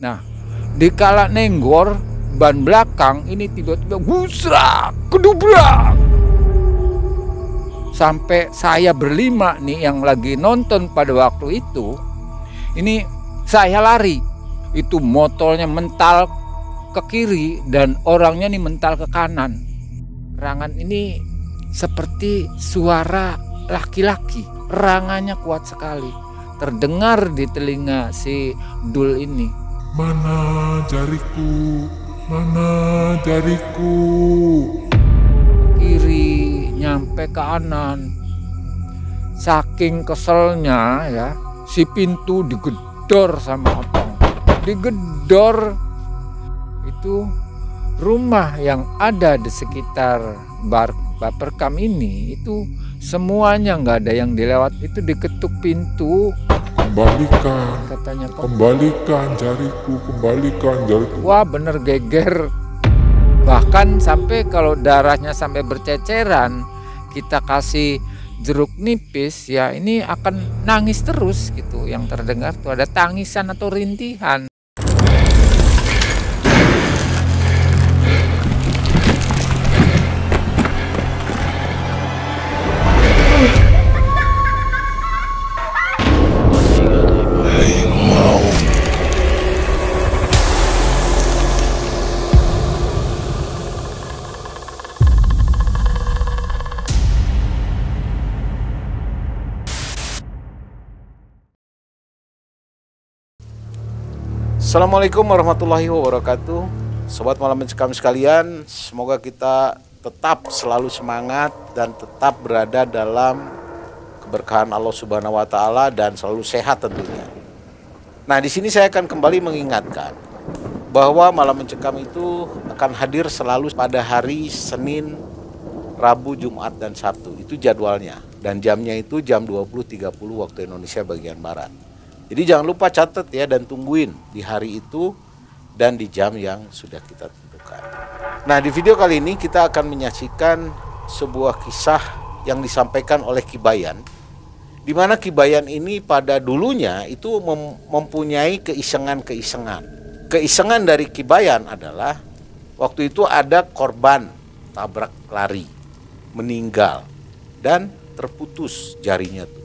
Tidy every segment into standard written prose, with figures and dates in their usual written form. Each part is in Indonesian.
Nah, dikala nenggor ban belakang ini tiba-tiba gusrak, kedubrak. Sampai saya berlima nih yang lagi nonton pada waktu itu, ini saya lari. Itu motornya mental ke kiri dan orangnya nih mental ke kanan. Rangan ini seperti suara laki-laki. Rangannya kuat sekali. Terdengar di telinga si Dul ini. Mana jariku? Mana jariku? Kiri nyampe ke kanan. Saking keselnya ya, si pintu digedor sama Otong. Digedor itu rumah yang ada di sekitar Baperkam ini itu semuanya nggak ada yang dilewat. Itu diketuk pintu. Kembalikan, Katanya kembalikan jariku, kembalikan jariku. wah bener geger. Bahkan sampai kalau darahnya sampai berceceran, kita kasih jeruk nipis ya ini akan nangis terus gitu. Yang terdengar tuh ada tangisan atau rintihan. Assalamualaikum warahmatullahi wabarakatuh. Sobat Malam Mencekam sekalian, semoga kita tetap selalu semangat dan tetap berada dalam keberkahan Allah Subhanahu wa taala dan selalu sehat tentunya. Nah, di sini saya akan kembali mengingatkan bahwa Malam Mencekam itu akan hadir selalu pada hari Senin, Rabu, Jumat dan Sabtu. Itu jadwalnya dan jamnya itu jam 20.30 waktu Indonesia bagian barat. Jadi jangan lupa catat ya dan tungguin di hari itu dan di jam yang sudah kita tentukan. Nah, di video kali ini kita akan menyaksikan sebuah kisah yang disampaikan oleh Ki Bayan, di mana Ki Bayan ini pada dulunya itu mempunyai keisengan-keisengan. Keisengan dari Ki Bayan adalah waktu itu ada korban tabrak lari, meninggal dan terputus jarinya tuh.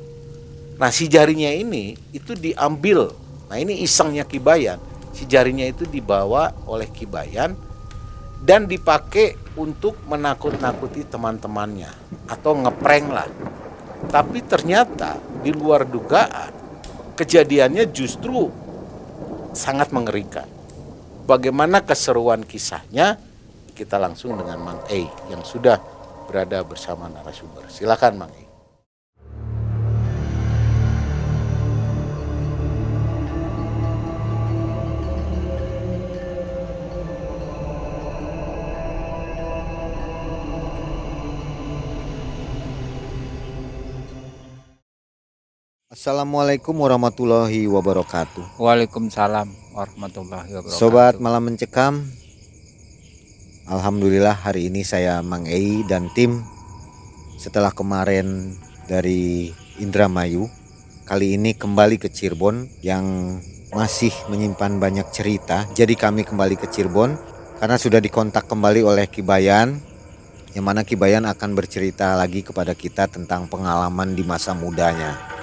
Nah, si jarinya ini itu diambil. Nah, ini isengnya Ki Bayan. Si jarinya itu dibawa oleh Ki Bayan dan dipakai untuk menakut-nakuti teman-temannya atau ngeprank lah. Tapi ternyata di luar dugaan kejadiannya justru sangat mengerikan. Bagaimana keseruan kisahnya? Kita langsung dengan Mang E yang sudah berada bersama narasumber. Silakan Mang E. Assalamualaikum warahmatullahi wabarakatuh. Waalaikumsalam warahmatullahi wabarakatuh. Sobat Malam Mencekam, alhamdulillah hari ini saya Mang Ei dan tim setelah kemarin dari Indramayu, kali ini kembali ke Cirebon yang masih menyimpan banyak cerita. Jadi kami kembali ke Cirebon karena sudah dikontak kembali oleh Ki Bayan, yang mana Ki Bayan akan bercerita lagi kepada kita tentang pengalaman di masa mudanya.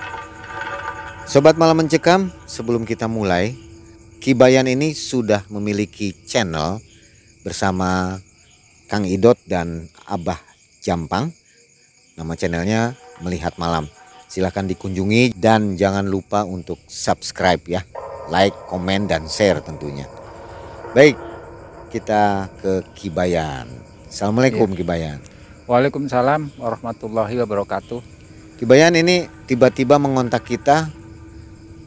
Sobat Malam Mencekam, sebelum kita mulai, Ki Bayan ini sudah memiliki channel bersama Kang Idot dan Abah Jampang. Nama channelnya Melihat Malam. Silahkan dikunjungi dan jangan lupa untuk subscribe ya. Like, komen, dan share tentunya. Baik, kita ke Ki Bayan. Assalamualaikum Ki Bayan. Waalaikumsalam warahmatullahi wabarakatuh. Ki Bayan ini tiba-tiba mengontak kita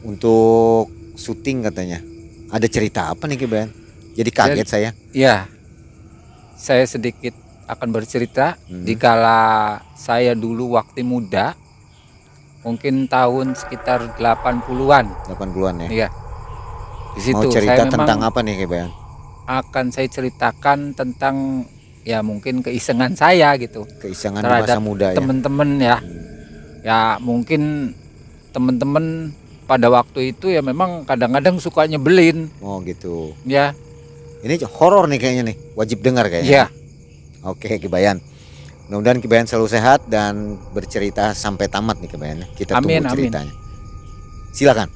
untuk syuting katanya. Ada cerita apa nih Ki Bayan? Jadi kaget saya. Ya, saya sedikit akan bercerita. Dikala saya dulu waktu muda, mungkin tahun sekitar 80-an. 80-an ya. Iya. Di situ Mau cerita saya tentang memang apa nih Ki Bayan? akan saya ceritakan tentang ya mungkin keisengan saya gitu. Keisengan di masa muda ya. Teman-teman ya. Ya mungkin teman-teman pada waktu itu ya memang kadang-kadang suka nyebelin. Oh gitu. Ya. Ini horor nih kayaknya nih, wajib dengar kayaknya. Ya. Oke Kibayan. Mudah-mudahan Kibayan selalu sehat dan bercerita sampai tamat nih Kibayan. Kita Amin, tunggu amin. ceritanya. Silakan.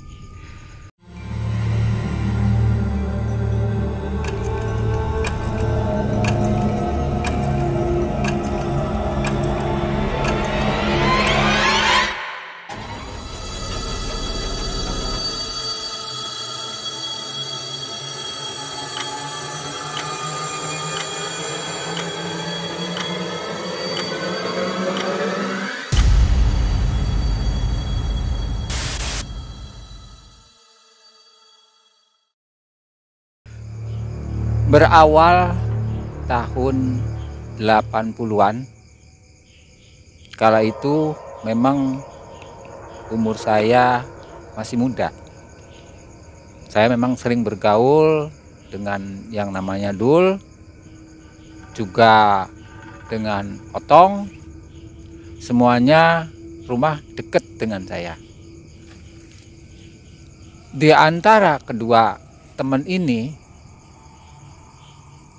Berawal tahun 80-an, kala itu memang umur saya masih muda. Saya memang sering bergaul dengan yang namanya Dul, juga dengan Otong. Semuanya rumah dekat dengan saya. Di antara kedua teman ini,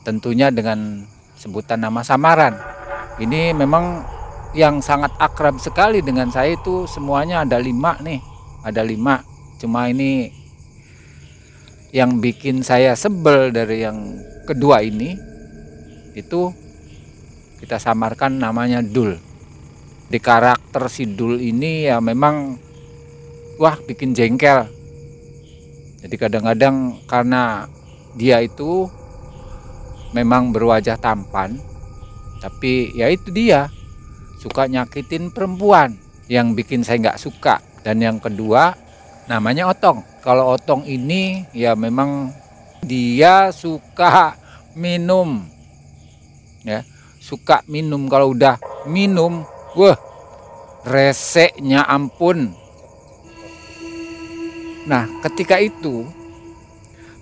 tentunya dengan sebutan nama samaran. Ini memang yang sangat akrab sekali dengan saya itu semuanya ada 5 nih. Ada 5. Cuma ini yang bikin saya sebel dari yang kedua ini, itu kita samarkan namanya Dul. Di karakter si Dul ini ya memang wah bikin jengkel. Jadi kadang-kadang karena dia itu memang berwajah tampan, tapi ya itu dia suka nyakitin perempuan yang bikin saya nggak suka. Dan yang kedua namanya Otong. Kalau Otong ini ya memang dia suka minum, ya suka minum. Kalau udah minum, wah reseknya ampun. Nah ketika itu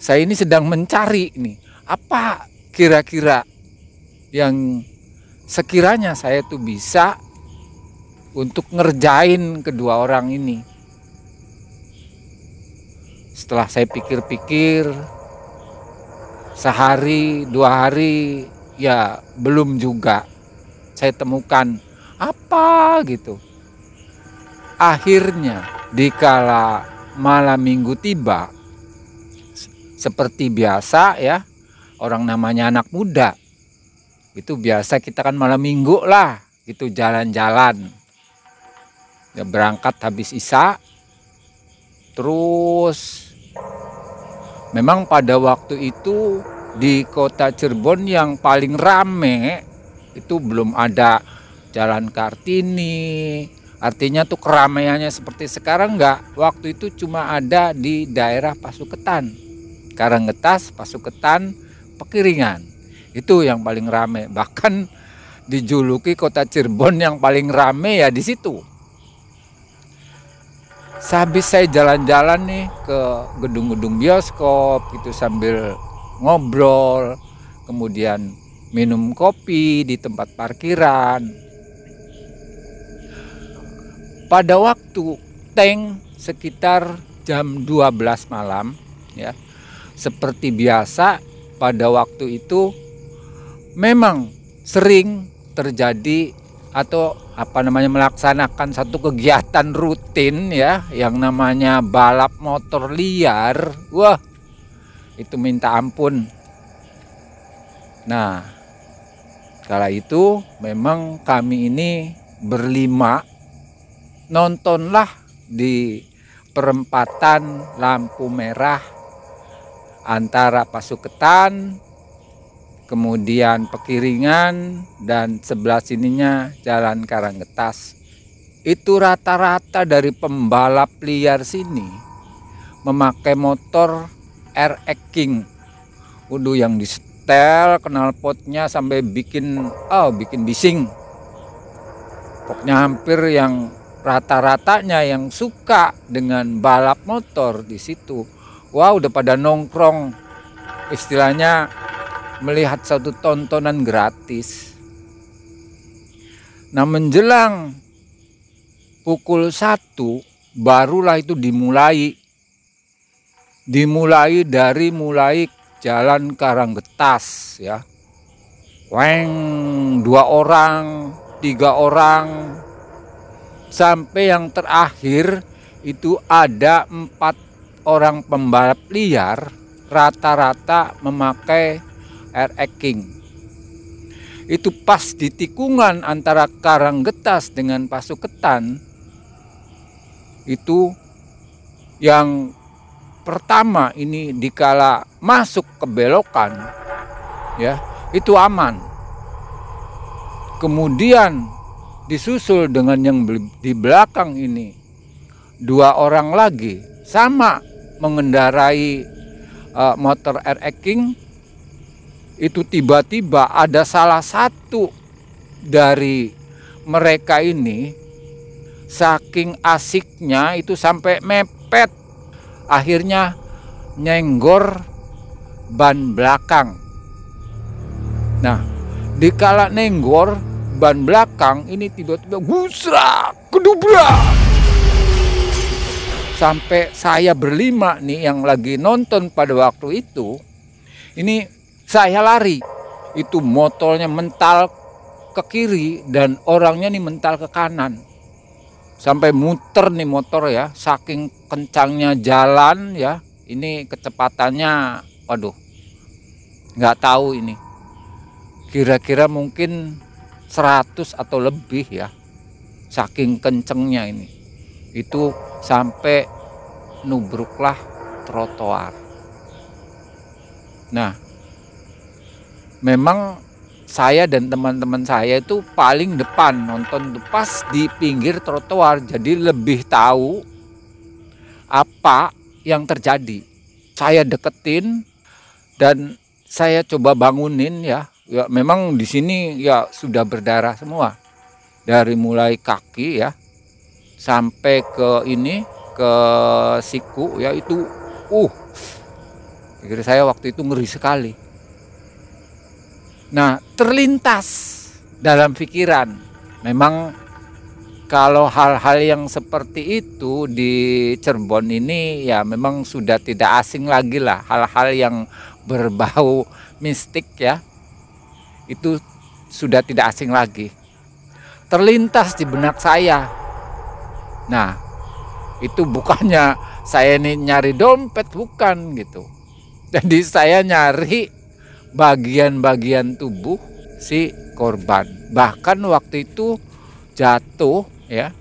saya ini sedang mencari nih apa kira-kira yang sekiranya saya tuh bisa untuk ngerjain kedua orang ini. Setelah saya pikir-pikir, sehari 2 hari ya belum juga saya temukan apa gitu. Akhirnya dikala malam minggu tiba, seperti biasa ya, orang namanya anak muda itu biasa kita kan malam minggu lah gitu jalan-jalan ya, berangkat habis isya. Terus memang pada waktu itu di kota Cirebon yang paling rame itu belum ada Jalan Kartini, artinya tuh keramaiannya seperti sekarang enggak. Waktu itu cuma ada di daerah Pasuketan, Karanggetas, Pasuketan, Pekiringan. Itu yang paling rame. Bahkan dijuluki kota Cirebon yang paling rame ya di situ. Sehabis saya jalan-jalan nih ke gedung-gedung bioskop gitu sambil ngobrol, kemudian minum kopi di tempat parkiran. Pada waktu teng sekitar jam 12 malam ya, seperti biasa pada waktu itu memang sering terjadi atau melaksanakan satu kegiatan rutin ya yang namanya balap motor liar. Wah, itu minta ampun. Nah, kala itu memang kami ini berlima nontonlah di perempatan lampu merah antara Pasuketan, kemudian Pekiringan, dan sebelah sininya Jalan Karanggetas. Itu rata-rata dari pembalap liar sini memakai motor RX King. Udah yang di setel knalpotnya sampai bikin bising. Pokoknya hampir yang rata-ratanya yang suka dengan balap motor di situ. Wah, udah pada nongkrong, istilahnya melihat satu tontonan gratis. Nah, menjelang pukul 1 barulah itu dimulai dari Jalan Karanggetas ya. Weng, 2 orang, 3 orang, sampai yang terakhir itu ada 4 orang pembalap liar, rata-rata memakai RX King. Itu pas di tikungan antara Karanggetas dengan Pasuketan, itu yang pertama ini dikala masuk ke belokan ya, itu aman. Kemudian disusul dengan yang di belakang ini, 2 orang lagi sama mengendarai motor RX King. Itu tiba-tiba ada salah satu dari mereka ini saking asiknya itu sampai mepet, akhirnya nyenggor ban belakang. Nah, dikala nenggor ban belakang ini tiba-tiba gusrak, kedubrak. Sampai saya berlima nih yang lagi nonton pada waktu itu, ini saya lari. Itu motornya mental ke kiri dan orangnya nih mental ke kanan. Sampai muter nih motor ya, saking kencangnya jalan ya. Ini kecepatannya, waduh, nggak tahu ini. Kira-kira mungkin 100 atau lebih ya, saking kencengnya ini. Itu sampai nubruklah trotoar. Nah, memang saya dan teman-teman saya itu paling depan nonton pas di pinggir trotoar, jadi lebih tahu apa yang terjadi. Saya deketin dan saya coba bangunin ya. Ya memang di sini ya sudah berdarah semua. Dari mulai kaki ya sampai ke ini, ke siku ya, itu pikir saya waktu itu ngeri sekali. Nah, terlintas dalam pikiran, memang kalau hal-hal yang seperti itu di Cirebon ini ya memang sudah tidak asing lagi lah, hal-hal yang berbau mistik ya, itu sudah tidak asing lagi. Terlintas di benak saya. Nah, itu bukannya saya ini nyari dompet, bukan gitu. Jadi saya nyari bagian-bagian tubuh si korban. Bahkan waktu itu jatuh ya,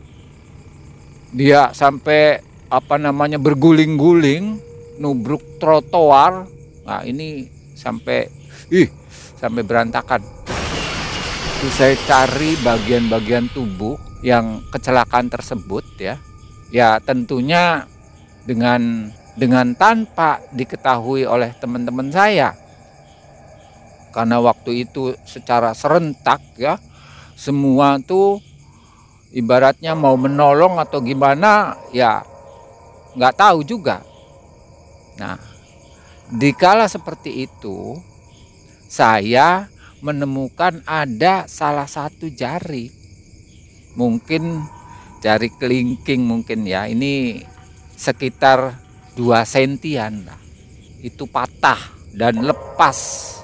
dia sampai berguling-guling, nubruk trotoar. Nah ini sampai berantakan. Itu saya cari bagian-bagian tubuh yang kecelakaan tersebut ya. Ya tentunya dengan tanpa diketahui oleh teman-teman saya. Karena waktu itu secara serentak ya, semua tuh ibaratnya mau menolong atau gimana ya nggak tahu juga. Nah, dikala seperti itu saya menemukan ada salah satu jari, mungkin jari kelingking mungkin ya, ini sekitar 2 sentian lah, itu patah dan lepas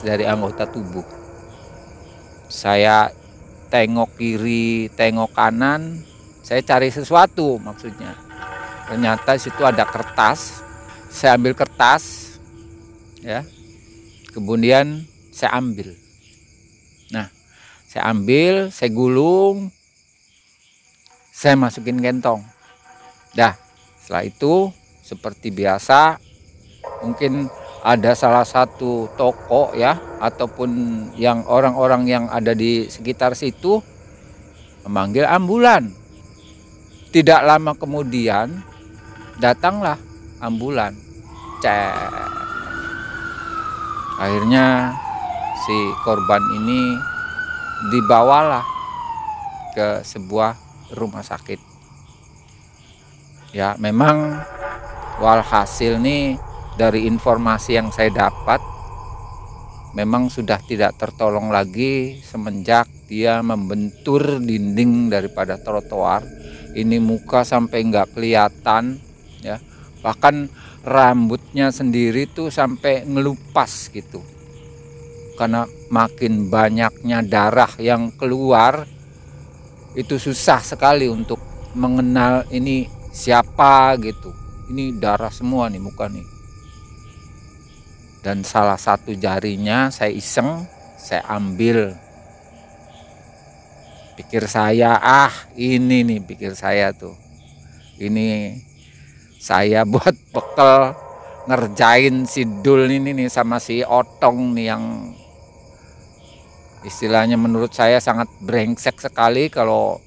dari anggota tubuh. Saya tengok kiri, tengok kanan, saya cari sesuatu maksudnya. Ternyata situ ada kertas. Saya ambil kertas ya. Kemudian saya ambil. Nah, saya ambil, saya gulung, saya masukin kantong. Dah, setelah itu seperti biasa mungkin ada salah satu toko ya, ataupun yang orang-orang yang ada di sekitar situ memanggil ambulan. Tidak lama kemudian datanglah ambulan. Akhirnya si korban ini dibawalah ke sebuah rumah sakit. Ya memang walhasil nih, dari informasi yang saya dapat, memang sudah tidak tertolong lagi semenjak dia membentur dinding daripada trotoar ini muka sampai nggak kelihatan ya, bahkan rambutnya sendiri tuh sampai ngelupas gitu, karena makin banyaknya darah yang keluar. Itu susah sekali untuk mengenal ini siapa gitu. Ini darah semua nih muka nih. Dan salah satu jarinya saya iseng, saya ambil. Pikir saya, ini nih pikir saya tuh. Ini saya buat bekal ngerjain si Dul ini nih sama si Otong nih, yang istilahnya menurut saya sangat brengsek sekali kalau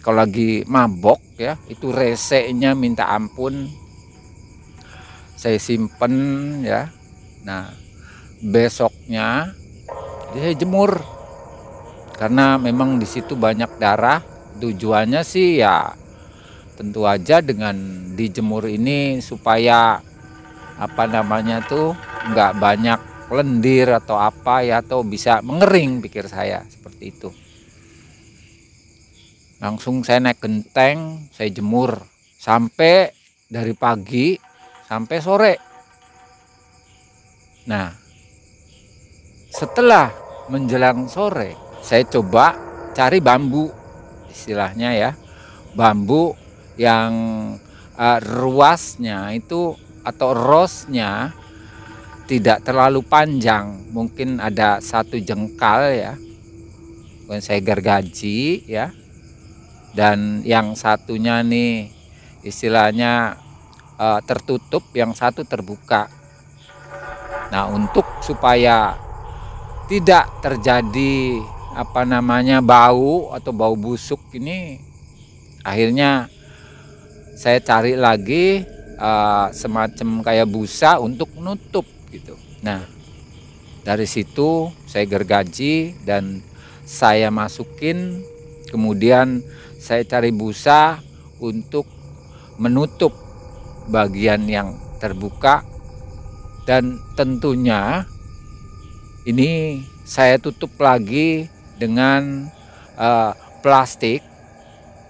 kalau lagi mabok ya, itu resenya minta ampun. Saya simpen ya. Nah, besoknya saya jemur karena memang di situ banyak darah. Tujuannya sih ya tentu aja dengan dijemur ini supaya nggak banyak lendir atau apa ya, atau bisa mengering, pikir saya seperti itu. Langsung saya naik genteng, saya jemur sampai dari pagi sampai sore. Nah, setelah menjelang sore, saya coba cari bambu, istilahnya ya, bambu yang ruasnya itu atau rosnya tidak terlalu panjang, mungkin ada 1 jengkal ya, kemudian saya gergaji ya, dan yang satunya nih istilahnya tertutup, yang satu terbuka. Nah, untuk supaya tidak terjadi bau atau bau busuk ini, akhirnya saya cari lagi semacam kayak busa untuk menutup gitu. Nah, dari situ saya gergaji dan saya masukin, kemudian saya cari busa untuk menutup bagian yang terbuka, dan tentunya ini saya tutup lagi dengan plastik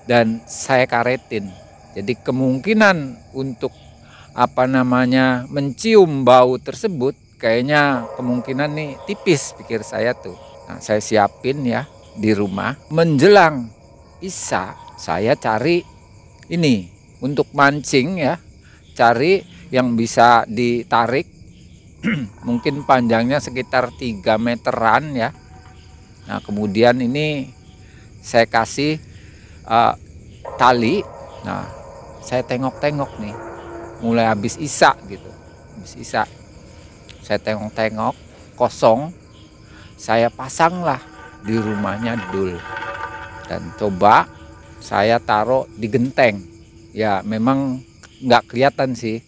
dan saya karetin. Jadi kemungkinan untuk mencium bau tersebut kayaknya kemungkinan nih tipis, pikir saya tuh. Nah, saya siapin ya di rumah. Menjelang Isya saya cari ini untuk mancing ya, cari yang bisa ditarik mungkin panjangnya sekitar 3 meteran ya. Nah, kemudian ini saya kasih tali. Nah, saya tengok-tengok nih, mulai habis Isya gitu, habis Isya saya tengok-tengok kosong, saya pasanglah di rumahnya Dul dan coba saya taruh di genteng. Ya memang nggak kelihatan sih,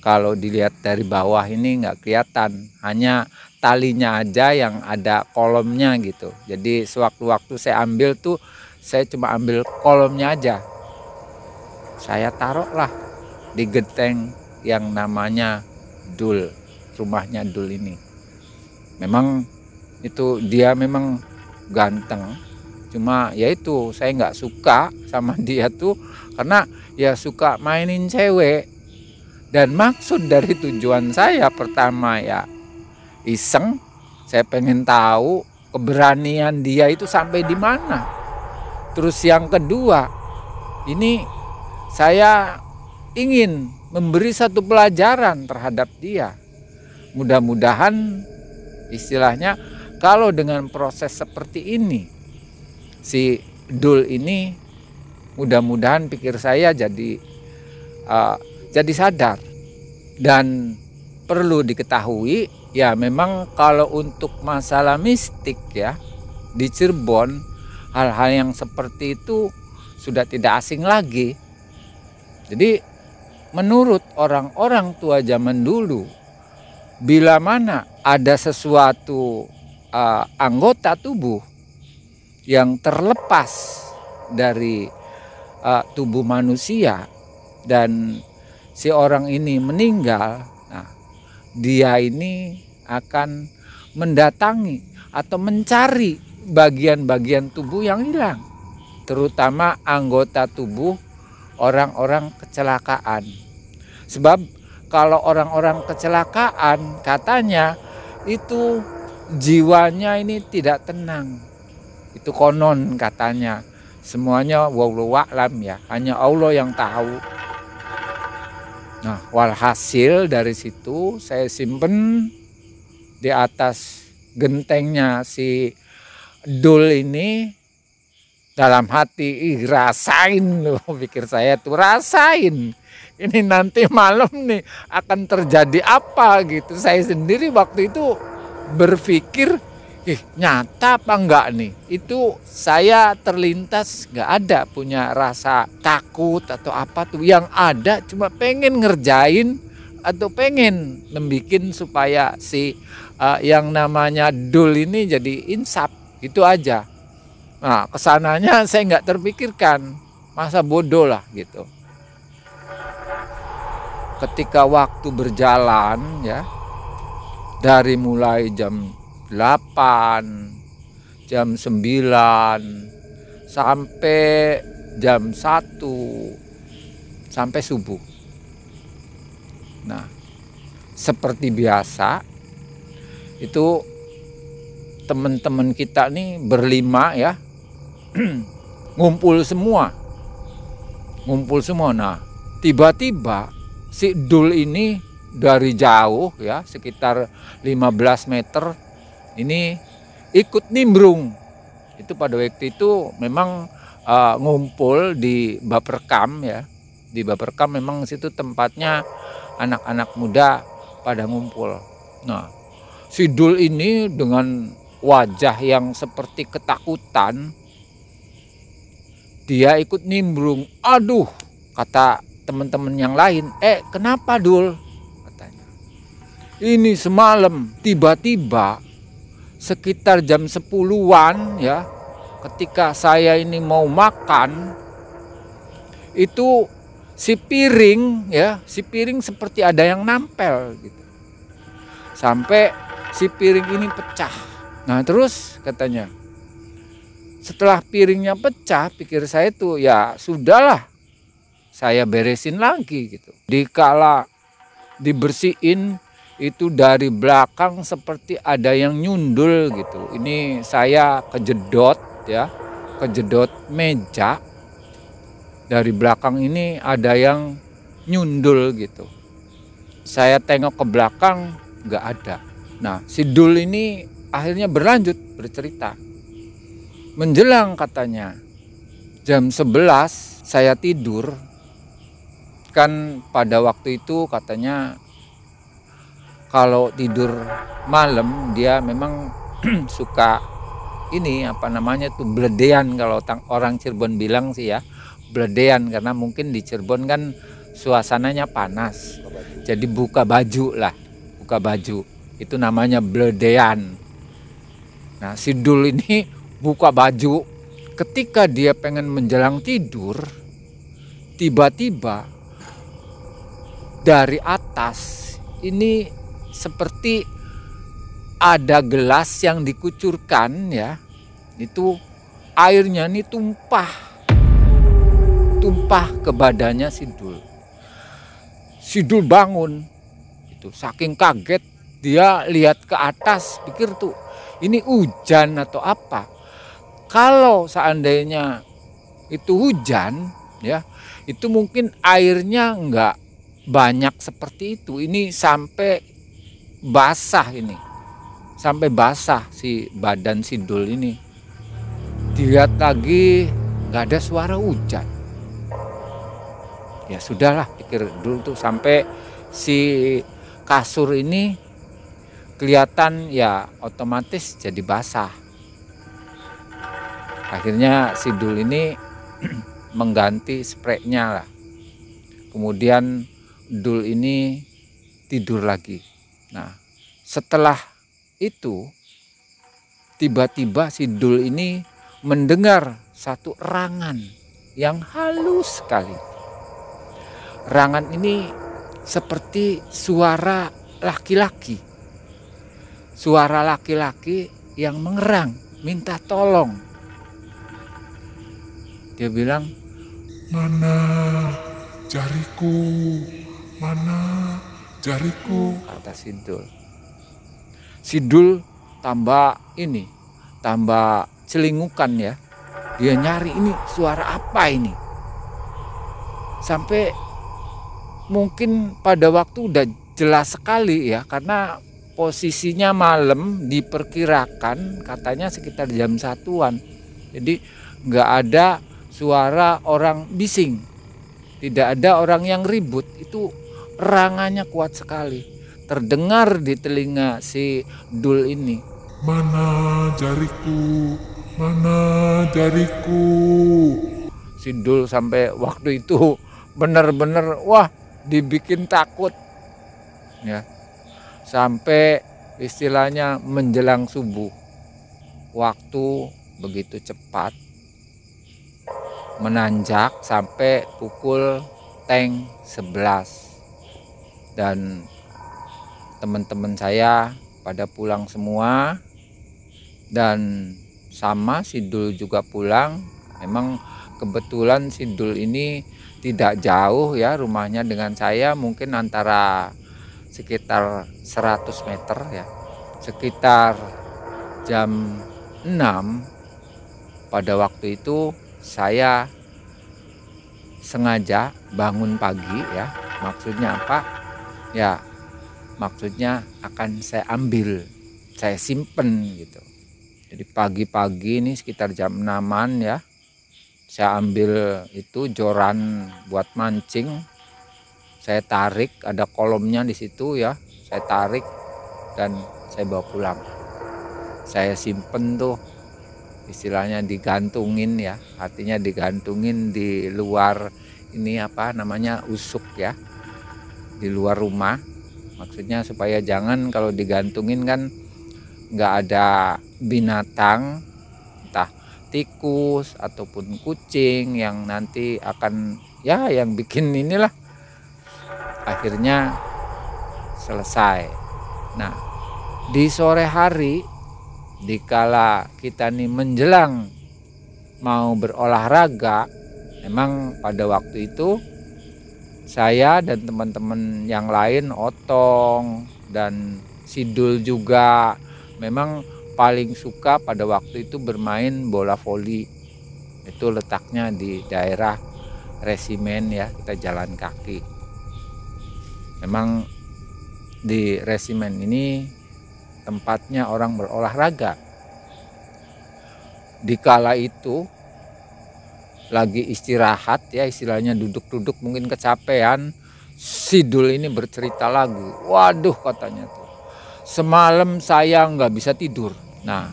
kalau dilihat dari bawah ini nggak kelihatan, hanya talinya aja yang ada kolomnya gitu. Jadi sewaktu-waktu saya ambil tuh, saya cuma ambil kolomnya aja. Saya taruhlah di genteng yang namanya Dul, rumahnya Dul ini. Memang itu dia memang ganteng, cuma ya itu saya nggak suka sama dia tuh karena ya suka mainin cewek. Dan maksud dari tujuan saya pertama ya iseng, saya pengen tahu keberanian dia itu sampai di mana. Terus yang kedua, ini saya ingin memberi satu pelajaran terhadap dia. Mudah-mudahan istilahnya kalau dengan proses seperti ini, si Dul ini mudah-mudahan pikir saya jadi sadar. Dan perlu diketahui ya, memang kalau untuk masalah mistik ya di Cirebon, hal-hal yang seperti itu sudah tidak asing lagi. Jadi menurut orang-orang tua zaman dulu, bila mana ada sesuatu anggota tubuh yang terlepas dari tubuh manusia dan si orang ini meninggal, nah, dia ini akan mendatangi atau mencari bagian-bagian tubuh yang hilang, terutama anggota tubuh orang-orang kecelakaan. Sebab kalau orang-orang kecelakaan katanya itu jiwanya ini tidak tenang. Itu konon katanya. Semuanya wallahu a'lam ya, hanya Allah yang tahu. Nah, walhasil dari situ saya simpen di atas gentengnya si Dul ini, dalam hati, rasain loh, pikir saya tuh, rasain. Ini nanti malam nih akan terjadi apa gitu. Saya sendiri waktu itu berpikir, nyata apa enggak nih? Itu saya terlintas nggak ada punya rasa takut atau apa tuh. Yang ada cuma pengen ngerjain atau pengen membikin supaya si yang namanya Dul ini jadi insaf. Itu aja. Nah, kesananya saya nggak terpikirkan, masa bodoh lah gitu. Ketika waktu berjalan ya, dari mulai jam 8, jam 9, sampai jam 1, sampai subuh. Nah, seperti biasa, itu teman-teman kita nih berlima ya, ngumpul semua. Nah, tiba-tiba si Dul ini dari jauh ya, sekitar 15 meter ini ikut nimbrung. Itu pada waktu itu memang ngumpul di Baperkam ya. Di Baperkam memang situ tempatnya anak-anak muda pada ngumpul. Nah, si Dul ini dengan wajah yang seperti ketakutan, dia ikut nimbrung. Aduh, kata teman-teman yang lain, kenapa Dul? Katanya, ini semalam tiba-tiba sekitar jam 10-an ya, ketika saya ini mau makan, itu si piring seperti ada yang nampel gitu. Sampai si piring ini pecah. Nah terus katanya, setelah piringnya pecah, pikir saya tuh ya sudahlah, saya beresin lagi gitu. Dikala dibersihin itu dari belakang seperti ada yang nyundul gitu. Ini saya kejedot ya, kejedot meja. Dari belakang ini ada yang nyundul gitu. Saya tengok ke belakang, nggak ada. Nah si Dul ini akhirnya berlanjut bercerita. Menjelang katanya jam 11 saya tidur. Kan pada waktu itu katanya kalau tidur malam dia memang suka ini apa namanya tuh bledean, kalau orang Cirebon bilang sih ya, bledean, karena mungkin di Cirebon kan suasananya panas. Jadi buka baju lah, buka baju. Itu namanya bledean. Nah, si Dul ini buka baju, ketika dia pengen menjelang tidur, tiba-tiba dari atas ini seperti ada gelas yang dikucurkan ya, itu airnya ini tumpah ke badannya si Dul. Si Dul bangun, itu saking kaget dia lihat ke atas, pikir tuh ini hujan atau apa. Kalau seandainya itu hujan ya, itu mungkin airnya enggak banyak seperti itu. Ini sampai basah ini. Sampai basah si badan si Dul ini. Dilihat lagi enggak ada suara hujan. Ya sudahlah, pikir Dul tuh, sampai si kasur ini kelihatan ya otomatis jadi basah. Akhirnya si Dul ini mengganti spraynya lah. Kemudian Dul ini tidur lagi. Nah, setelah itu tiba-tiba si Dul ini mendengar satu erangan yang halus sekali. Erangan ini seperti suara laki-laki. Suara laki-laki yang mengerang. minta tolong. Dia bilang, Mana jariku? Mana jariku? kata Sidul. Sidul tambah celingukan ya. Dia nyari ini suara apa ini. Sampai mungkin pada waktu udah jelas sekali ya, karena posisinya malam, diperkirakan katanya sekitar jam 1-an. Jadi nggak ada suara orang bising, tidak ada orang yang ribut. Itu erangannya kuat sekali, terdengar di telinga si Dul ini. Mana jariku? Mana jariku? Si Dul sampai waktu itu benar-benar wah dibikin takut ya, sampai istilahnya menjelang subuh. Waktu begitu cepat menanjak sampai pukul 11 dan teman-teman saya pada pulang semua, dan sama Sidul juga pulang. Memang kebetulan Sidul ini tidak jauh ya rumahnya dengan saya, mungkin antara sekitar 100 meter ya. Sekitar jam 6 pada waktu itu saya sengaja bangun pagi ya. Maksudnya apa? Ya maksudnya akan saya ambil, saya simpen gitu. Jadi pagi-pagi ini sekitar jam 6-an ya, saya ambil itu joran buat mancing. Saya tarik, ada kolomnya di situ ya, saya tarik dan saya bawa pulang. Saya simpen tuh, istilahnya digantungin ya, artinya digantungin di luar ini apa namanya, usuk ya, di luar rumah. Maksudnya supaya jangan kalau digantungin kan nggak ada binatang, entah tikus ataupun kucing yang nanti akan ya yang bikin inilah. Akhirnya selesai. Nah, di sore hari dikala kita nih menjelang mau berolahraga, memang pada waktu itu saya dan teman-teman yang lain, Otong dan Sidul juga, memang paling suka pada waktu itu bermain bola voli. Itu letaknya di daerah Resimen ya, kita jalan kaki. Memang di Resimen ini tempatnya orang berolahraga. Dikala itu lagi istirahat ya, istilahnya duduk-duduk mungkin kecapean, Sidul ini bercerita lagi. Waduh katanya tuh, semalam saya nggak bisa tidur. Nah,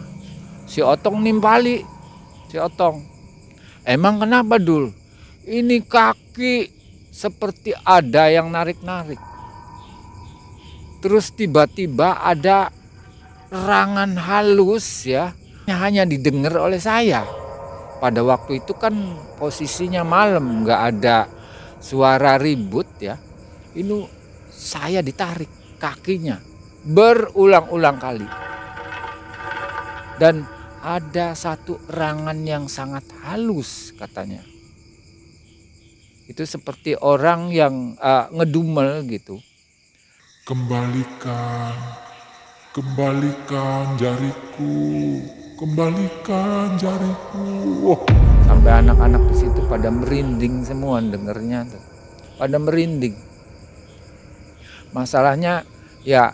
si Otong nimpali, si Otong, emang kenapa Dul? Ini kaki seperti ada yang narik-narik. Terus tiba-tiba ada erangan halus ya, hanya didengar oleh saya. Pada waktu itu kan posisinya malam, nggak ada suara ribut ya. Ini saya ditarik kakinya berulang-ulang kali. Dan ada satu erangan yang sangat halus katanya. Itu seperti orang yang ngedumel gitu. Kembalikan, kembalikan jariku, kembalikan jariku. Wah, sampai anak-anak di situ pada merinding semua dengernya tuh. Pada merinding. Masalahnya ya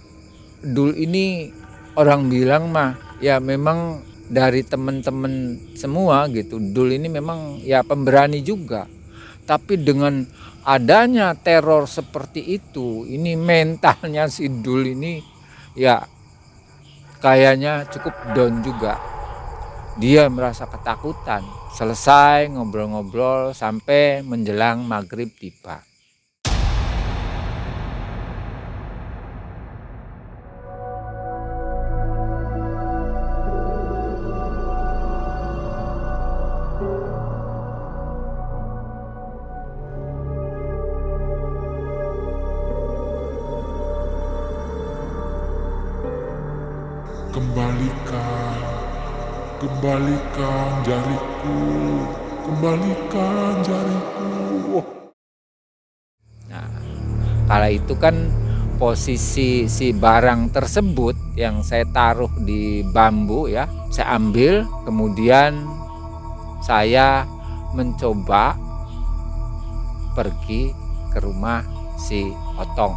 Dul ini orang bilang mah ya memang dari teman-teman semua gitu. Dul ini memang ya pemberani juga. Tapi dengan adanya teror seperti itu, ini mentalnya si Dul ini ya kayaknya cukup down juga. Dia merasa ketakutan. Selesai ngobrol-ngobrol sampai menjelang maghrib tiba. Kembalikan, kembalikan jariku, kembalikan jariku. Wah, Nah, kala itu kan posisi si barang tersebut yang saya taruh di bambu ya, saya ambil, kemudian saya mencoba pergi ke rumah si Otong.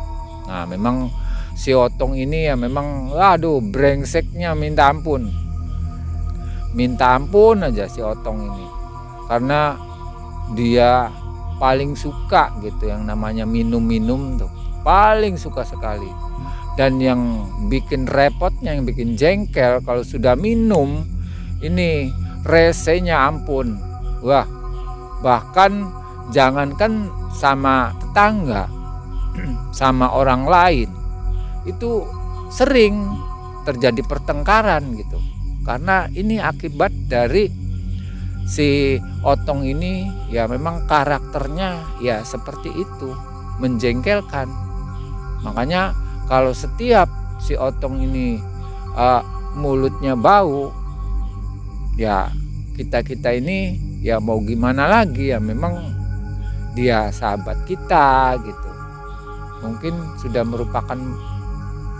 Nah, memang si Otong ini ya memang aduh brengseknya minta ampun. Minta ampun aja si Otong ini. Karena dia paling suka gitu yang namanya minum-minum tuh. Paling suka sekali. Dan yang bikin repotnya, yang bikin jengkel kalau sudah minum ini resenya ampun. Wah, bahkan jangankan sama tetangga, sama orang lain, itu sering terjadi pertengkaran gitu. Karena ini akibat dari si Otong ini ya memang karakternya ya seperti itu, menjengkelkan. Makanya kalau setiap si Otong ini mulutnya bau, ya kita ini ya mau gimana lagi, ya memang dia sahabat kita gitu. Mungkin sudah merupakan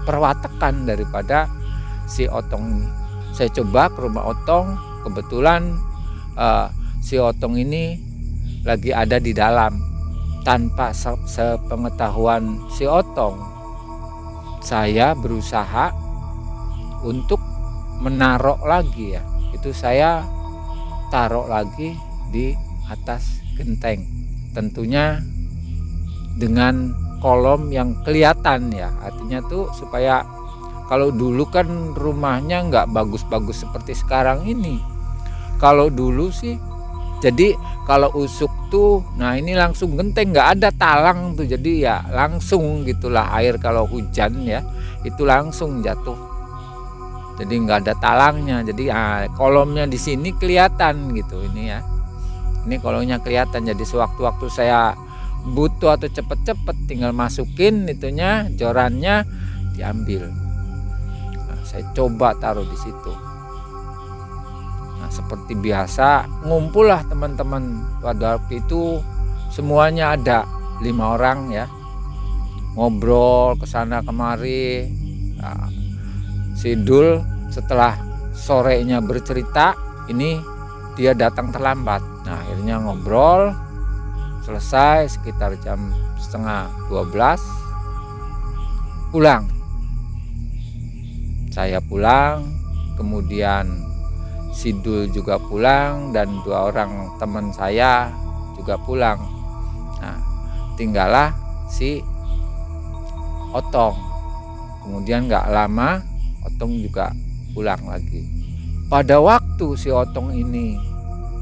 perwatakan daripada si Otong ini. Saya coba ke rumah Otong, kebetulan si Otong ini lagi ada di dalam. Tanpa sepengetahuan si Otong, saya berusaha untuk menaruh lagi ya. Itu saya taruh lagi di atas genteng. Tentunya dengan kolom yang kelihatan ya. Artinya tuh supaya kalau dulu kan rumahnya nggak bagus-bagus seperti sekarang ini. Kalau dulu sih, jadi kalau usuk tuh, nah ini langsung genteng, nggak ada talang tuh, jadi ya langsung gitulah air kalau hujan ya itu langsung jatuh. Jadi nggak ada talangnya, jadi kolomnya di sini kelihatan gitu ini ya. Ini kolomnya kelihatan, jadi sewaktu-waktu saya butuh atau cepet-cepet tinggal masukin itunya, jorannya diambil. Nah, saya coba taruh di situ. Nah, seperti biasa ngumpul lah teman-teman. Pada waktu itu semuanya ada 5 orang ya, ngobrol kesana kemari. Nah, si Dul setelah sorenya bercerita, ini dia datang terlambat. Nah, akhirnya ngobrol selesai sekitar jam 11:30 pulang. Saya pulang, kemudian si Dul juga pulang, dan 2 orang teman saya juga pulang. Nah, tinggallah si Otong. Kemudian nggak lama Otong juga pulang lagi. Pada waktu si Otong ini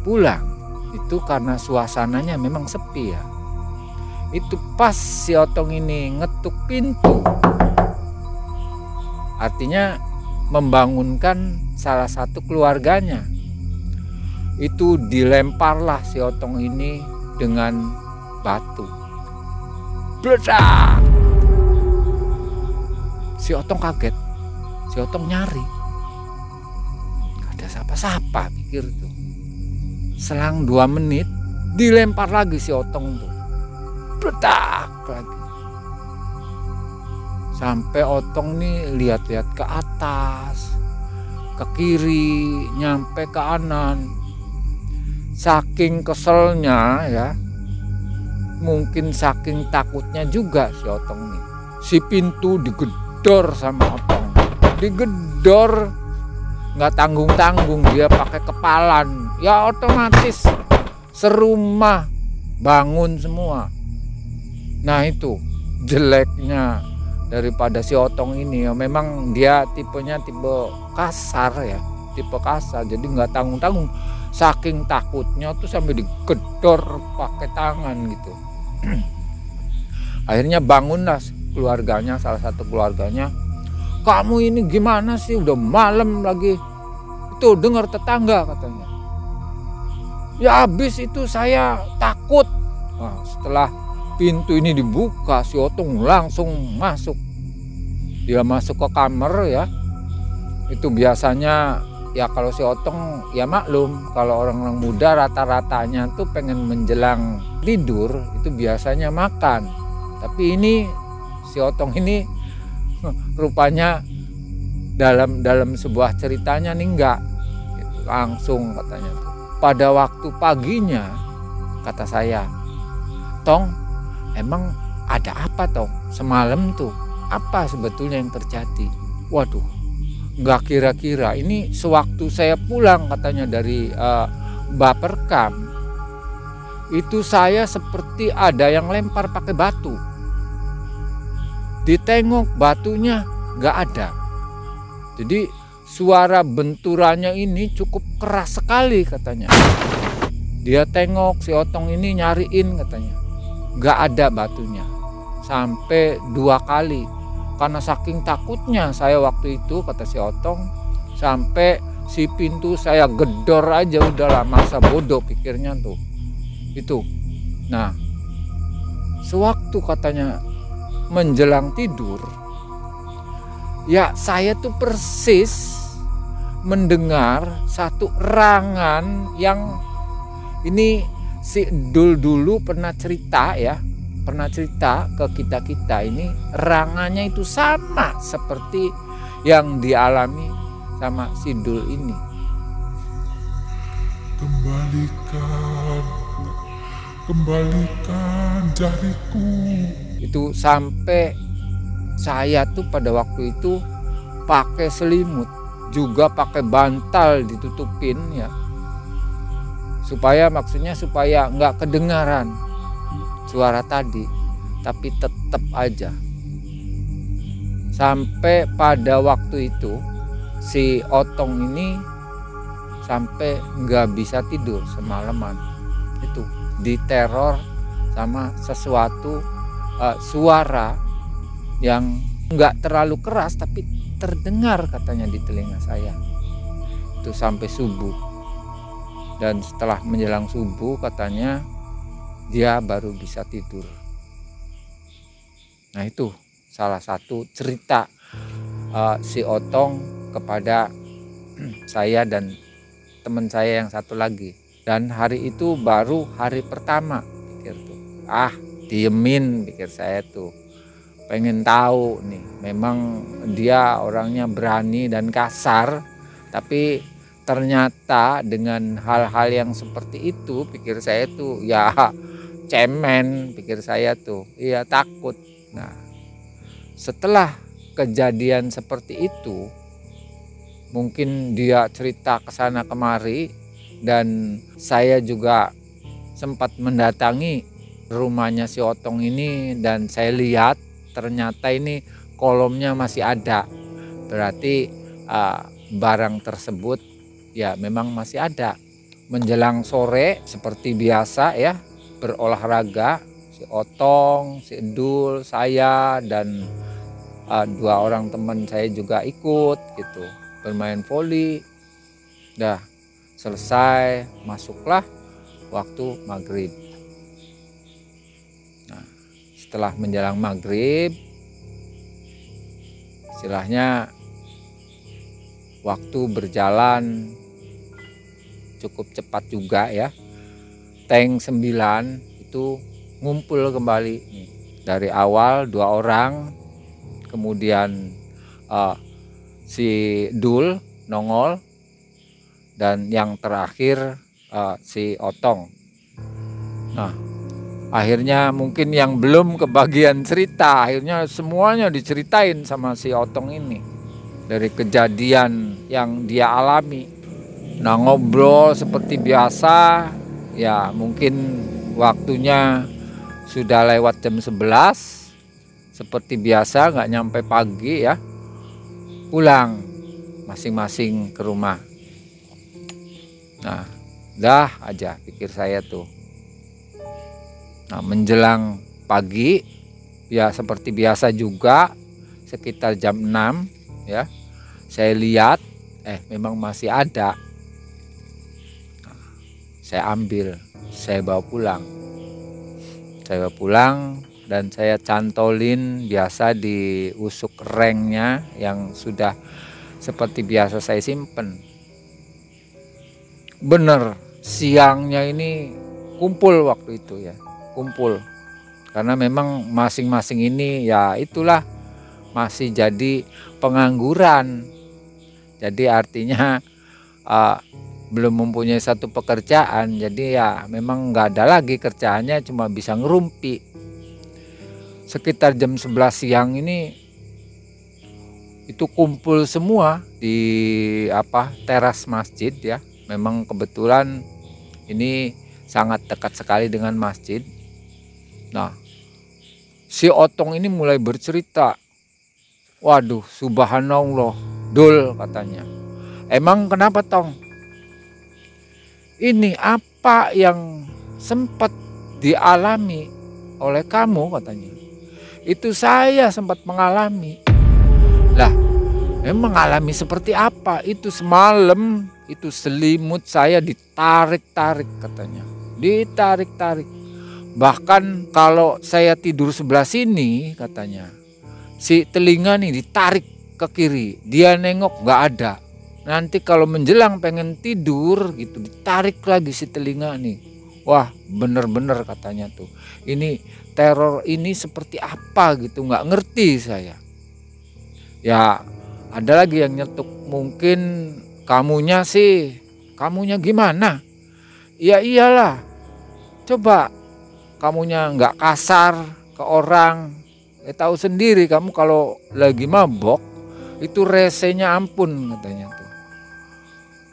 pulang, itu karena suasananya memang sepi ya. Itu pas si Otong ini ngetuk pintu, artinya membangunkan salah satu keluarganya. Itu dilemparlah si Otong ini dengan batu. Bledak! Si Otong kaget, si Otong nyari, gak ada siapa-siapa, pikir tuh. Selang 2 menit dilempar lagi si Otong tuh, bledak lagi. Sampai Otong nih lihat-lihat ke atas, ke kiri, nyampe ke kanan. Saking keselnya ya, mungkin saking takutnya juga si Otong nih, si pintu digedor sama Otong. Digedor nggak tanggung-tanggung, dia pakai kepalan. Ya otomatis serumah bangun semua. Nah itu jeleknya daripada si Otong ini ya, memang dia tipenya tipe kasar ya, tipe kasar. Jadi nggak tanggung-tanggung, saking takutnya tuh sampai digedor pakai tangan gitu. Akhirnya bangunlah keluarganya, salah satu keluarganya, kamu ini gimana sih, udah malam lagi, itu dengar tetangga katanya. Ya habis itu saya takut. Nah, setelah pintu ini dibuka, si Otong langsung masuk. Dia masuk ke kamar ya. Itu biasanya ya kalau si Otong ya maklum, kalau orang-orang muda rata-ratanya tuh pengen menjelang tidur itu biasanya makan. Tapi ini si Otong ini rupanya dalam sebuah ceritanya nih enggak gitu, langsung katanya tuh. Pada waktu paginya kata saya, "Tong, emang ada apa Tong? Semalam tuh apa sebetulnya yang terjadi?" Waduh, nggak kira-kira ini sewaktu saya pulang katanya dari Baperkam, itu saya seperti ada yang lempar pakai batu. Ditengok batunya nggak ada. Jadi suara benturannya ini cukup keras sekali katanya. Dia tengok si Otong ini nyariin katanya, nggak ada batunya. Sampai 2 kali. Karena saking takutnya saya waktu itu, kata si Otong, sampai si pintu saya gedor aja, udahlah, masa bodoh pikirnya tuh. Itu. Nah, sewaktu katanya menjelang tidur, ya saya tuh persis mendengar satu erangan yang ini si Dul dulu pernah cerita ya. Pernah cerita ke kita-kita ini, erangannya itu sama seperti yang dialami sama si Dul ini. Kembalikan jariku. Itu sampai saya tuh pada waktu itu pakai selimut, juga pakai bantal ditutupin ya. Maksudnya supaya nggak kedengaran suara tadi, tapi tetap aja. Sampai pada waktu itu si Otong ini sampai nggak bisa tidur semalaman. Itu diteror sama sesuatu suara yang nggak terlalu keras tapi terdengar katanya di telinga saya. Itu sampai subuh. Dan setelah menjelang subuh katanya dia baru bisa tidur. Nah, itu salah satu cerita si Otong kepada saya dan teman saya yang satu lagi. Dan hari itu baru hari pertama, pikir tuh. Diemin pikir saya tuh. Pengen tahu nih, memang dia orangnya berani dan kasar, tapi ternyata dengan hal-hal yang seperti itu pikir saya tuh ya cemen, pikir saya tuh, iya takut. Nah, setelah kejadian seperti itu, mungkin dia cerita ke sana kemari dan saya juga sempat mendatangi rumahnya si Otong ini dan saya lihat ternyata ini kolomnya masih ada. Berarti barang tersebut ya memang masih ada. Menjelang sore seperti biasa ya, berolahraga, si Otong, si Dul, saya dan 2 orang teman saya juga ikut gitu, bermain voli. Dah selesai, masuklah waktu maghrib. Nah, setelah menjelang maghrib, istilahnya waktu berjalan cukup cepat juga ya. Tank 9 itu ngumpul kembali dari awal 2 orang, kemudian si Dul nongol dan yang terakhir si Otong. Nah, akhirnya mungkin yang belum kebagian cerita, akhirnya semuanya diceritain sama si Otong ini dari kejadian yang dia alami. Nah, ngobrol seperti biasa. Ya mungkin waktunya sudah lewat jam 11. Seperti biasa nggak nyampe pagi ya. Pulang masing-masing ke rumah. Nah, dah aja pikir saya tuh. Nah, menjelang pagi ya seperti biasa juga sekitar jam 6 ya. Saya lihat memang masih ada. Saya ambil, saya bawa pulang. Saya bawa pulang dan saya cantolin biasa di usuk rengnya yang sudah seperti biasa saya simpen. bener siangnya ini kumpul waktu itu ya, kumpul. Karena memang masing-masing ini ya itulah masih jadi pengangguran. Jadi artinya belum mempunyai satu pekerjaan. Jadi ya memang nggak ada lagi kerjaannya, cuma bisa ngerumpi. Sekitar jam 11 siang ini itu kumpul semua di teras masjid ya. Memang kebetulan ini sangat dekat sekali dengan masjid. Nah, si Otong ini mulai bercerita. Waduh, subhanallah, Dul katanya. Emang kenapa Tong? Ini apa yang sempat dialami oleh kamu katanya. Itu saya sempat mengalami. Lah, mengalami seperti apa? Itu semalam, itu selimut saya ditarik-tarik katanya. Ditarik-tarik. Bahkan kalau saya tidur sebelah sini katanya, si telinga nih ditarik ke kiri, dia nengok nggak ada. Nanti kalau menjelang pengen tidur gitu ditarik lagi si telinga nih. Wah bener-bener katanya tuh. Ini teror ini seperti apa gitu, nggak ngerti saya. Ya ada lagi yang nyetuk, mungkin kamunya gimana? Ya iyalah, coba kamunya nggak kasar ke orang. Tahu sendiri kamu kalau lagi mabok itu resenya ampun katanya tuh.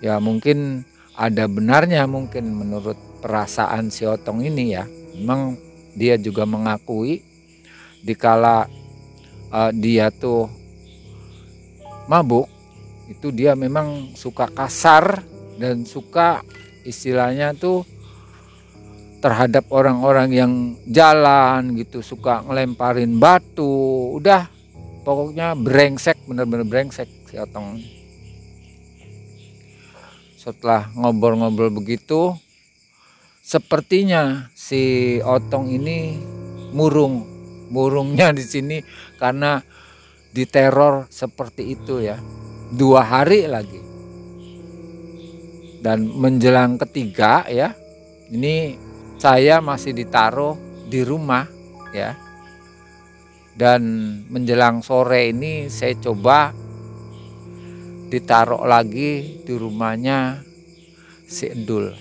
Ya mungkin ada benarnya mungkin menurut perasaan si Otong ini ya. Memang dia juga mengakui dikala dia tuh mabuk itu dia memang suka kasar dan suka istilahnya tuh terhadap orang-orang yang jalan gitu, suka ngelemparin batu. Udah pokoknya brengsek, bener-bener brengsek si Otong. Setelah ngobrol-ngobrol begitu, sepertinya si Otong ini murungnya di sini karena diteror seperti itu ya, 2 hari lagi. Dan menjelang ketiga ya, ini saya masih ditaruh di rumah ya. Dan menjelang sore ini saya coba ditaruh lagi di rumahnya si Edul.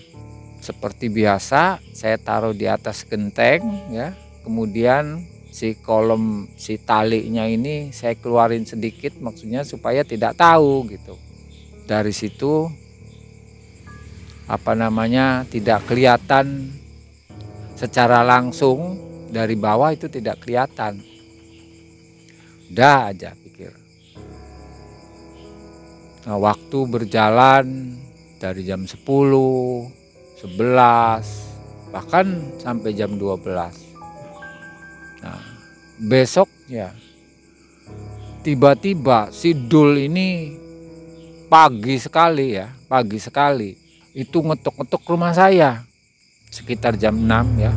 Seperti biasa saya taruh di atas genteng ya. Kemudian si talinya ini saya keluarin sedikit, maksudnya supaya tidak tahu gitu. Dari situ tidak kelihatan secara langsung dari bawah, itu tidak kelihatan. Udah aja pikir. Nah, waktu berjalan dari jam 10, 11, bahkan sampai jam 12. Nah, besoknya tiba-tiba si Dul ini pagi sekali itu ngetuk-ngetuk rumah saya sekitar jam 6 ya.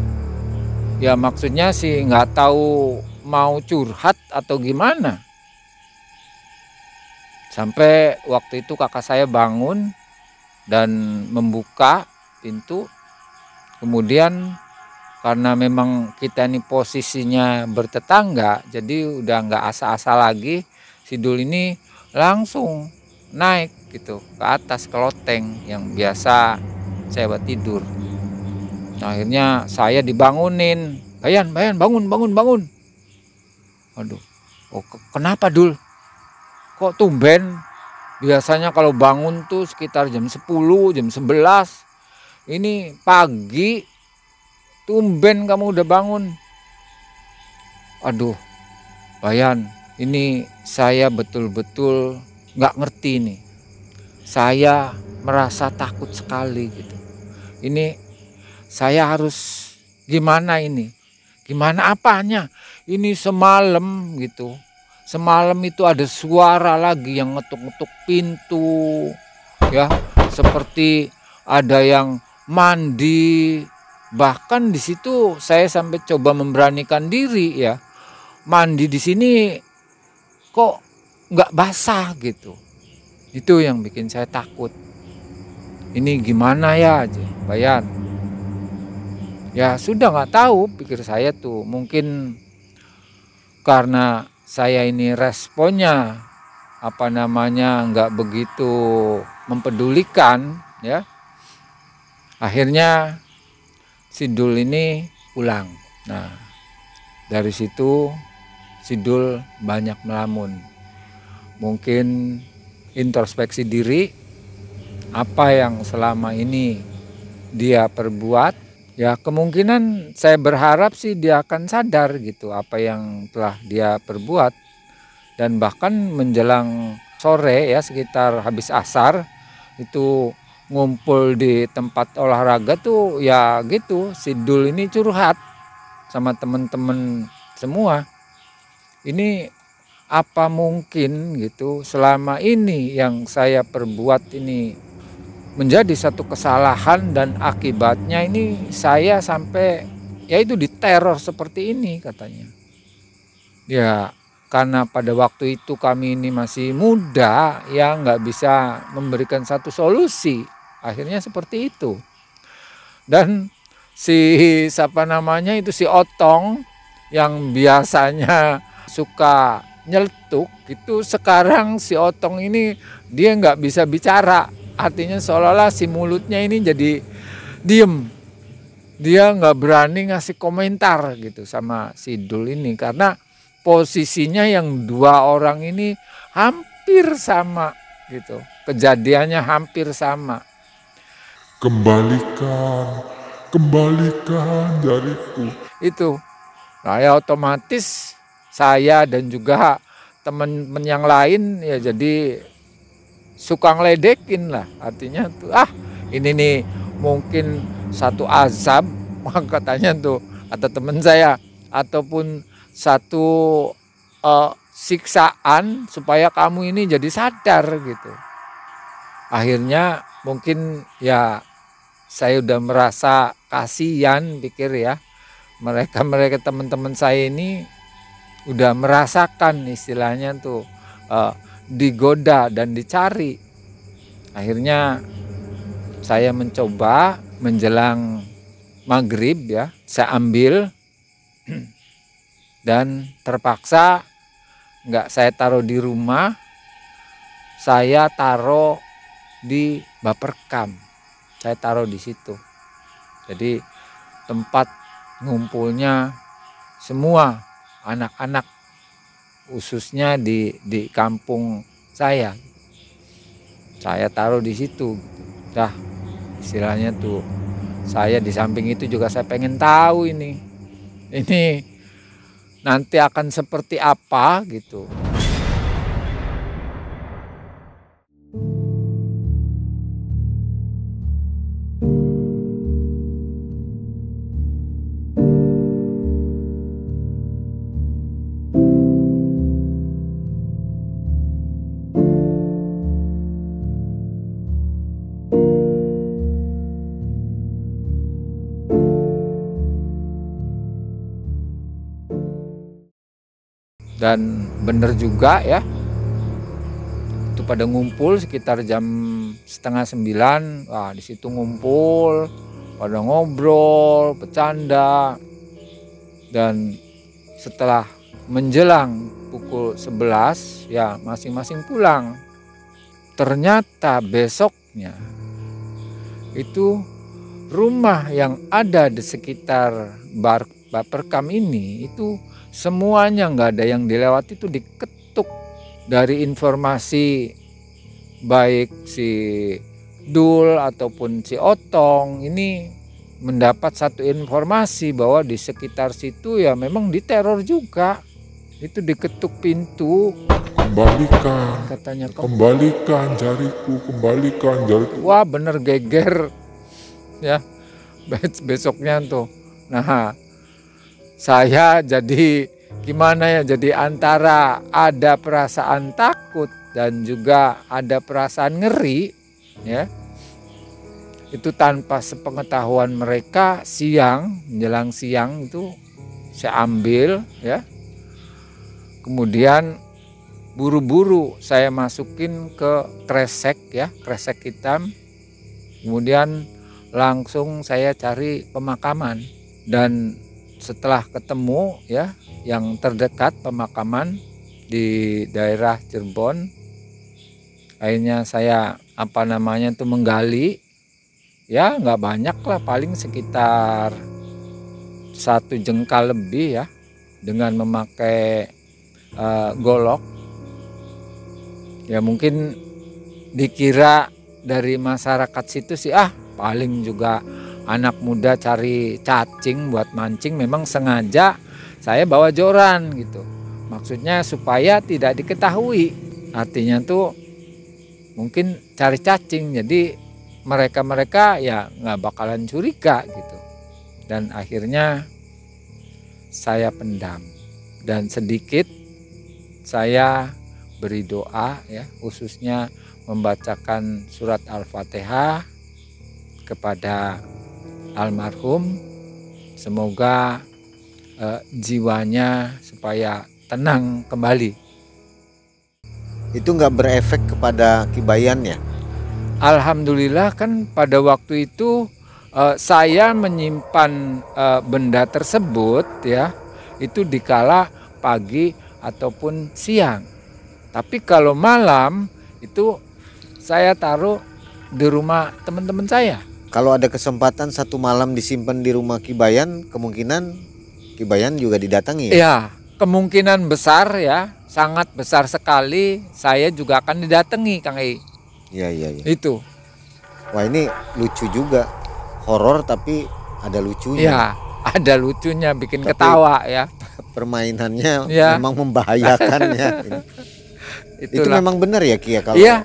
Ya maksudnya sih nggak tahu mau curhat atau gimana. Sampai waktu itu kakak saya bangun dan membuka pintu. Kemudian karena memang kita ini posisinya bertetangga, jadi udah nggak asa-asa lagi. Si Dul ini langsung naik gitu ke atas ke loteng yang biasa saya buat tidur. Nah, akhirnya saya dibangunin, Bayan bangun. Aduh, kenapa Dul? Kok tumben? Biasanya kalau bangun tuh sekitar jam 10, jam 11. Ini pagi, tumben kamu udah bangun. Aduh, Bayan, ini saya betul-betul nggak ngerti nih. Saya merasa takut sekali gitu. Ini saya harus gimana ini? Gimana apanya? Ini semalam gitu. Semalam itu ada suara lagi yang ngetuk-ngetuk pintu. Ya, seperti ada yang mandi. Bahkan di situ saya sampai coba memberanikan diri ya. Mandi di sini kok nggak basah gitu. Itu yang bikin saya takut. ini gimana ya Bayan? Ya sudah nggak tahu, pikir saya tuh, mungkin karena saya ini responnya nggak begitu mempedulikan ya. Akhirnya Sidul ini pulang. Nah, dari situ Sidul banyak melamun. Mungkin introspeksi diri, apa yang selama ini dia perbuat. Ya kemungkinan saya berharap sih dia akan sadar gitu apa yang telah dia perbuat. Dan bahkan menjelang sore ya, sekitar habis asar itu ngumpul di tempat olahraga tuh ya gitu, Sidul ini curhat sama teman-teman semua. Ini apa mungkin gitu selama ini yang saya perbuat ini menjadi satu kesalahan dan akibatnya ini saya sampai ya itu diteror seperti ini katanya. Ya karena pada waktu itu kami ini masih muda ya, nggak bisa memberikan satu solusi, akhirnya seperti itu. Dan si si Otong yang biasanya suka nyeletuk itu, sekarang si Otong ini dia nggak bisa bicara. Artinya seolah-olah si mulutnya ini jadi diem. Dia nggak berani ngasih komentar gitu sama Sidul ini. Karena posisinya yang dua orang ini hampir sama gitu. Kejadiannya hampir sama. Kembalikan jariku. Itu. Nah ya otomatis saya dan juga teman-teman yang lain ya jadi suka ngeledekin lah, artinya tuh ini nih mungkin satu azab katanya tuh kata temen saya, ataupun satu siksaan supaya kamu ini jadi sadar gitu. Akhirnya mungkin ya saya udah merasa kasihan, pikir ya mereka teman-teman saya ini udah merasakan istilahnya tuh digoda dan dicari. Akhirnya saya mencoba menjelang maghrib ya, saya ambil dan terpaksa nggak saya taruh di rumah, saya taruh di Baperkam, saya taruh di situ. Jadi tempat ngumpulnya semua anak-anak, khususnya di kampung saya taruh di situ. Dah istilahnya tuh saya di samping itu juga saya pengen tahu ini nanti akan seperti apa gitu. Dan bener juga ya, itu pada ngumpul sekitar jam 8:30. Wah di situ ngumpul, pada ngobrol, bercanda. Dan setelah menjelang pukul 11 ya masing-masing pulang. Ternyata besoknya itu rumah yang ada di sekitar Baperkam ini itu semuanya nggak ada yang dilewati, itu diketuk. Dari informasi baik si Dul ataupun si Otong ini mendapat satu informasi bahwa di sekitar situ ya memang diteror juga. Itu diketuk pintu. Kembalikan, Katanya kembalikan jariku. Wah bener geger ya besoknya tuh. Nah saya jadi gimana ya, jadi antara ada perasaan takut dan juga ada perasaan ngeri ya. Itu tanpa sepengetahuan mereka, menjelang siang itu saya ambil ya. Kemudian buru-buru saya masukin ke kresek ya, kresek hitam Kemudian langsung saya cari pemakaman, dan setelah ketemu ya yang terdekat pemakaman di daerah Cirebon, akhirnya saya menggali, ya nggak banyak lah, paling sekitar 1 jengkal lebih ya, dengan memakai golok. Ya mungkin dikira dari masyarakat situ sih, paling juga anak muda cari cacing buat mancing. Memang sengaja saya bawa joran gitu, maksudnya supaya tidak diketahui, artinya tuh mungkin cari cacing, jadi mereka ya nggak bakalan curiga gitu. Dan akhirnya saya pendam, dan sedikit saya beri doa ya, khususnya membacakan surat Al-Fatihah kepada almarhum, semoga jiwanya supaya tenang kembali. Itu nggak berefek kepada Ki Bayan ya? Alhamdulillah, kan pada waktu itu saya menyimpan benda tersebut ya, itu dikala pagi ataupun siang. Tapi kalau malam itu saya taruh di rumah teman-teman saya. Kalau ada kesempatan 1 malam disimpan di rumah Ki Bayan, kemungkinan Ki Bayan juga didatangi ya? Ya, kemungkinan besar ya, sangat besar sekali saya juga akan didatangi, Kang Ei. Iya. Itu. Wah, ini lucu juga. Horor tapi ada lucunya. Ya, ada lucunya, bikin Tapi ketawa ya. Permainannya Ya. memang membahayakan ya. Itu Itulah. memang benar ya Ki ya, kalau Iya.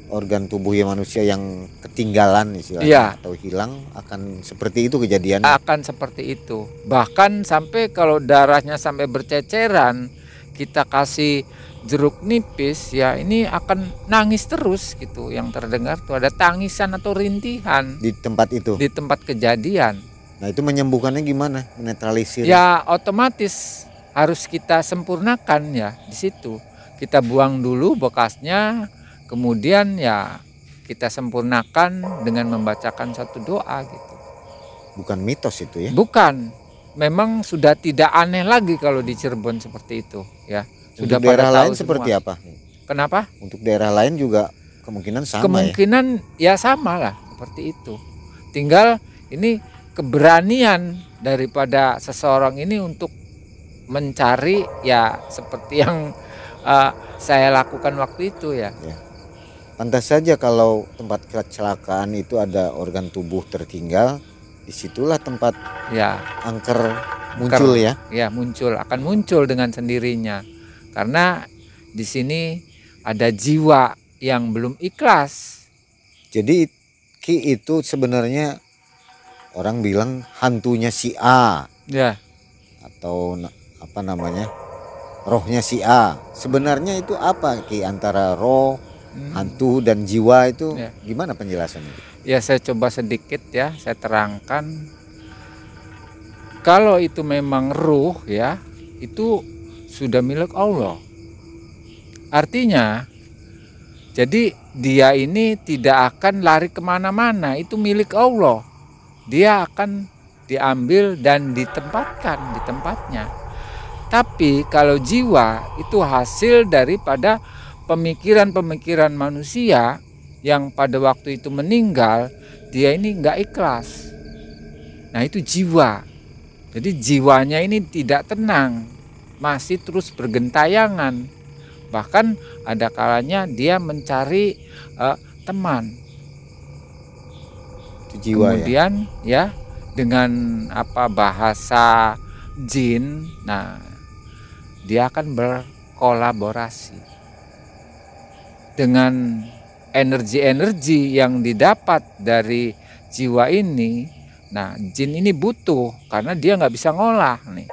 organ tubuhnya manusia yang ketinggalan istilahnya, Iya. atau hilang, akan seperti itu kejadian. Akan seperti itu. Bahkan sampai kalau darahnya sampai berceceran, kita kasih jeruk nipis ya, ini akan nangis terus gitu. Yang terdengar tuh ada tangisan atau rintihan Di tempat itu. di tempat kejadian. Nah, itu menyembuhkannya gimana? Menetralisir. Ya otomatis harus kita sempurnakan ya di situ. Kita buang dulu bekasnya, kemudian ya kita sempurnakan dengan membacakan satu doa gitu. Bukan mitos itu ya. Bukan, memang sudah tidak aneh lagi kalau di Cirebon seperti itu ya. Sudah Untuk daerah pada lain tahu seperti semua. apa? Kenapa? Untuk daerah lain juga kemungkinan sama ya. Kemungkinan ya sama lah seperti itu. Tinggal ini keberanian daripada seseorang ini untuk mencari ya seperti yang saya lakukan waktu itu ya. Pantas saja kalau tempat kecelakaan itu ada organ tubuh tertinggal, disitulah tempat Ya, angker muncul ya. ya akan muncul dengan sendirinya. Karena di sini ada jiwa yang belum ikhlas. Jadi Ki, itu sebenarnya orang bilang hantunya si A Ya, atau rohnya si A. Sebenarnya itu apa Ki, antara roh, hantu dan jiwa itu Ya. gimana penjelasannya? ya saya coba sedikit ya, saya terangkan. Kalau itu memang ruh ya, itu sudah milik Allah. Artinya, jadi dia ini tidak akan lari kemana-mana, itu milik Allah. Dia akan diambil dan ditempatkan di tempatnya. Tapi kalau jiwa itu hasil daripada pemikiran-pemikiran manusia yang pada waktu itu meninggal, dia ini nggak ikhlas. Nah itu jiwa. Jadi jiwanya ini tidak tenang, masih terus bergentayangan. Bahkan ada kalanya dia mencari teman. Itu jiwa. Kemudian ya dengan bahasa jin, nah dia akan berkolaborasi dengan energi-energi yang didapat dari jiwa ini. Nah jin ini butuh karena dia nggak bisa ngolah nih.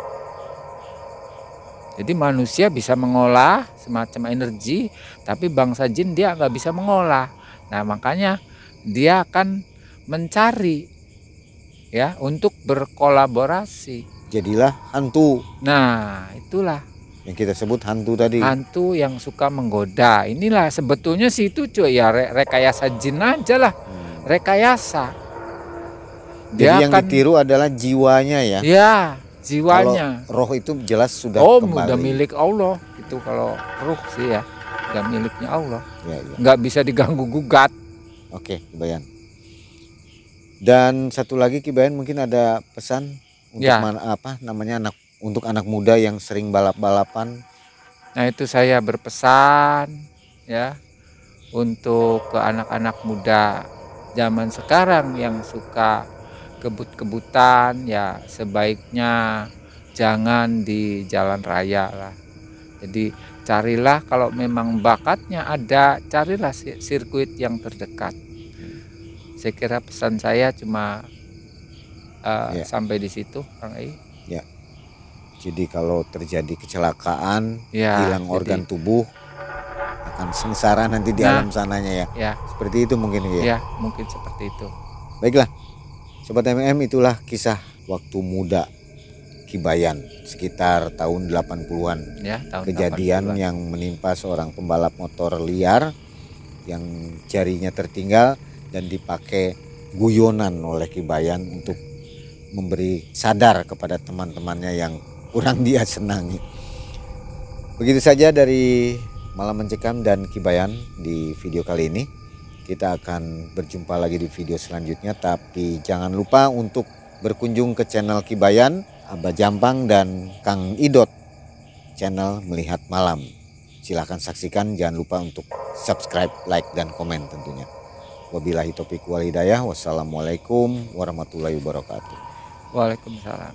Jadi manusia bisa mengolah semacam energi, tapi bangsa jin dia nggak bisa mengolah. Nah makanya dia akan mencari ya untuk berkolaborasi. Jadilah hantu. Nah itulah Yang kita sebut hantu tadi. Hantu yang suka menggoda. Inilah sebetulnya sih itu cuy ya rekayasa jin aja lah. Rekayasa. Jadi yang ditiru adalah jiwanya ya. Ya, jiwanya. Kalau roh itu jelas sudah kembali. Udah milik Allah. Itu kalau ruh sih ya, udah miliknya Allah. Ya, ya. Nggak bisa diganggu gugat. Oke, Ki Bayan. Dan satu lagi Ki Bayan, mungkin ada pesan untuk Ya. untuk anak muda yang sering balap-balapan. Nah itu saya berpesan ya untuk ke anak-anak muda zaman sekarang yang suka kebut-kebutan, ya sebaiknya jangan di jalan raya lah. Jadi carilah kalau memang bakatnya ada, carilah sirkuit yang terdekat. Saya kira pesan saya cuma sampai di situ, Kang Ei. Ya. Jadi kalau terjadi kecelakaan, Ya, hilang organ tubuh, akan sengsara nanti di alam sananya ya. Ya, Seperti itu mungkin ya. ya mungkin seperti itu. Baiklah, Sobat MM, itulah kisah waktu muda Ki Bayan sekitar tahun 80-an. Ya, tahun Kejadian 80-an. yang menimpa seorang pembalap motor liar yang jarinya tertinggal dan dipakai guyonan oleh Ki Bayan untuk memberi sadar kepada teman-temannya yang kurang dia senangi. Begitu saja dari Malam Mencekam dan Ki Bayan di video kali ini. Kita akan berjumpa lagi di video selanjutnya, tapi jangan lupa untuk berkunjung ke channel Ki Bayan, Abah Jampang dan Kang Idot, channel Melihat Malam. Silahkan saksikan, jangan lupa untuk subscribe, like, dan komen tentunya. Wabillahi taufiq wal hidayah. Wassalamualaikum warahmatullahi wabarakatuh. Waalaikumsalam.